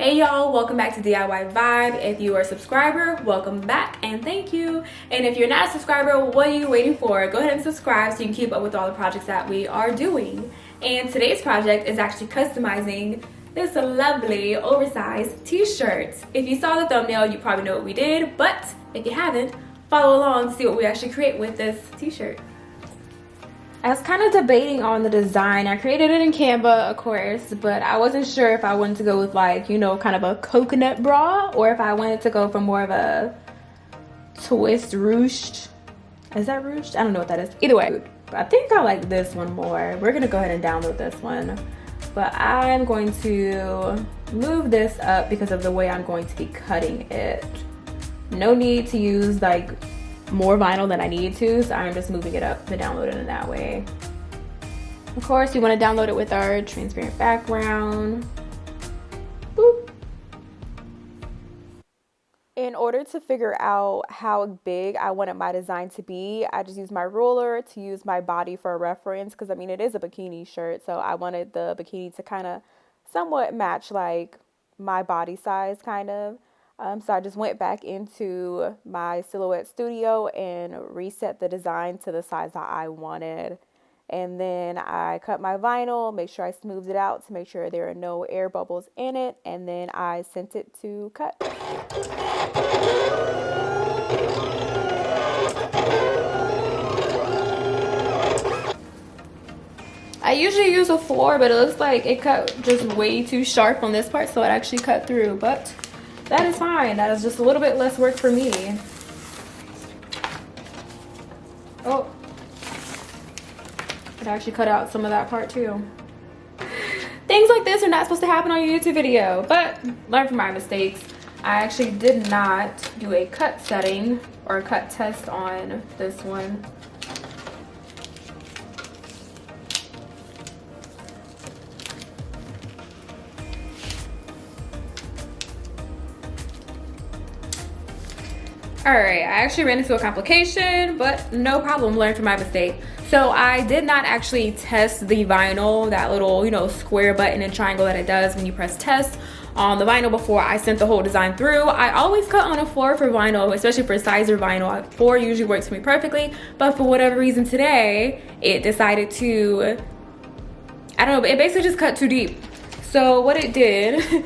Hey y'all, welcome back to DIY Vibe. If you are a subscriber, welcome back and thank you. And if you're not a subscriber, what are you waiting for? Go ahead and subscribe so you can keep up with all the projects that we are doing. And today's project is actually customizing this lovely oversized t-shirt. If you saw the thumbnail, you probably know what we did, but if you haven't, follow along to see what we actually create with this t-shirt. I was kind of debating on the design. I created it in Canva, of course, but I wasn't sure if I wanted to go with like, you know, kind of a coconut bra or if I wanted to go for more of a twist ruched. Is that ruched? I don't know what that is. Either way, I think I like this one more. We're gonna go ahead and download this one, but I'm going to move this up because of the way I'm going to be cutting it. No need to use like more vinyl than I need to, so I'm just moving it up to download it in that way. Of course, you want to download it with our transparent background. Boop. In order to figure out how big I wanted my design to be, I just used my ruler to use my body for a reference, because I mean it is a bikini shirt, so I wanted the bikini to kind of somewhat match like my body size kind of. So I just went back into my Silhouette Studio and reset the design to the size that I wanted. And then I cut my vinyl, make sure I smoothed it out to make sure there are no air bubbles in it. And then I sent it to cut. I usually use a 4, but it looks like it cut just way too sharp on this part, so it actually cut through, but that is fine. That is just a little bit less work for me. Oh, it actually cut out some of that part too. Things like this are not supposed to happen on a YouTube video, but learn from my mistakes. I actually did not do a cut setting or a cut test on this one. Alright, I actually ran into a complication, but no problem, learn from my mistake. So I did not actually test the vinyl, that little, you know, square button and triangle that it does when you press test on the vinyl before I sent the whole design through. I always cut on a 4 for vinyl, especially for sizer vinyl. 4 usually works for me perfectly, but for whatever reason today, it decided to, I don't know, but it basically just cut too deep. So what it did,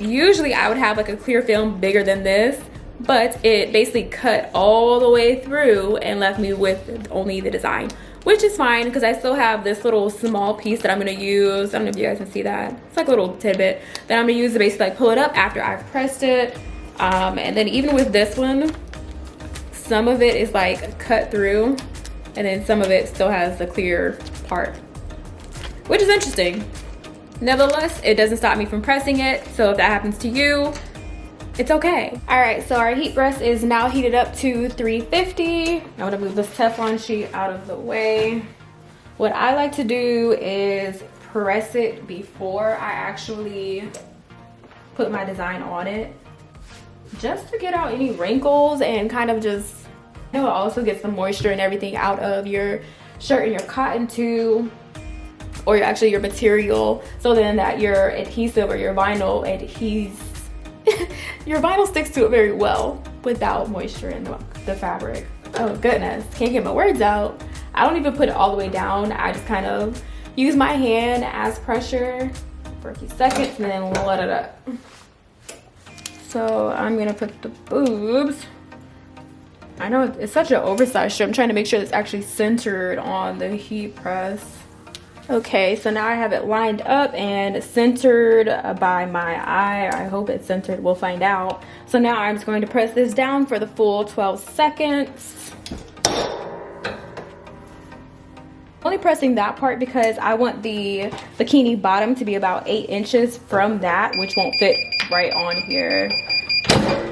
usually I would have like a clear film bigger than this, but it basically cut all the way through and left me with only the design, which is fine because I still have this little small piece that I'm gonna use. I don't know if you guys can see that. It's like a little tidbit that I'm gonna use to basically like pull it up after I've pressed it. And then even with this one, some of it is like cut through and then some of it still has the clear part, which is interesting. Nevertheless, it doesn't stop me from pressing it. So if that happens to you, it's okay. All right, so our heat press is now heated up to 350. I'm gonna move this Teflon sheet out of the way. What I like to do is press it before I actually put my design on it, just to get out any wrinkles and kind of just, you know, it also gets the moisture and everything out of your shirt and your cotton too, or actually your material, so then that your adhesive or your vinyl adheres. Your vinyl sticks to it very well without moisture in the fabric. Oh goodness, can't get my words out. I don't even put it all the way down. I just kind of use my hand as pressure for a few seconds and then let it up. So I'm gonna put the boobs. I know it's such an oversized shirt. I'm trying to make sure it's actually centered on the heat press. Okay, so now I have it lined up and centered by my eye. I hope it's centered, we'll find out. So now I'm just going to press this down for the full 12 seconds. Only pressing that part because I want the bikini bottom to be about 8 inches from that, which won't fit right on here.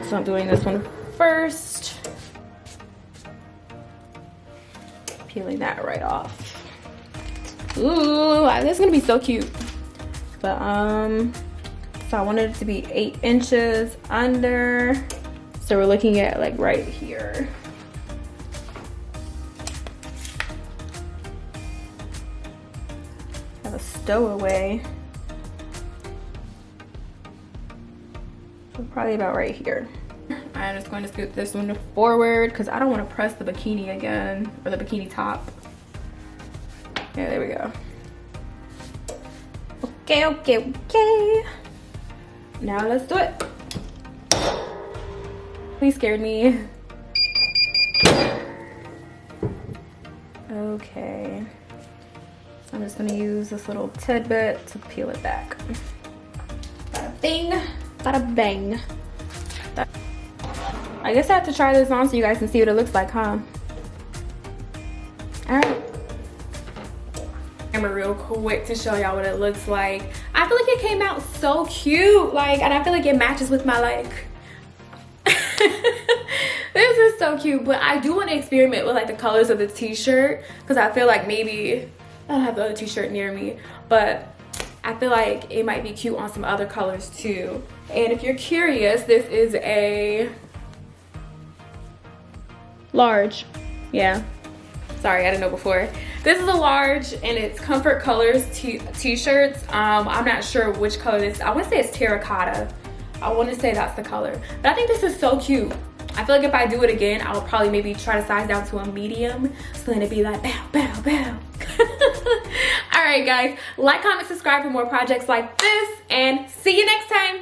So I'm doing this one first. Peeling that right off. Ooh, this is gonna be so cute. But so I wanted it to be 8 inches under. So we're looking at like right here. Have a stowaway. probably about right here. I'm just going to scoot this one forward because I don't want to press the bikini again, or the bikini top. Yeah, there we go. Okay, okay, okay. Now let's do it. Please scared me. Okay. So I'm just gonna use this little tidbit to peel it back. Bada bing, bada bang. I guess I have to try this on so you guys can see what it looks like, huh? All right. Camera real quick to show y'all what it looks like. I feel like it came out so cute, like, and I feel like it matches with my like. This is so cute, but I do want to experiment with like the colors of the t-shirt because I feel like maybe I don't have the other t-shirt near me, but I feel like it might be cute on some other colors too. And if you're curious, this is a large. Yeah, sorry, I didn't know before. This is a large and it's Comfort Colors t-shirts. I'm not sure which color this is. I want to say it's Terracotta. I want to say that's the color, but I think this is so cute. I feel like if I do it again, I'll probably maybe try to size down to a medium, so then it'd be like bow, bow, bow. All right, guys, like, comment, subscribe for more projects like this, and see you next time.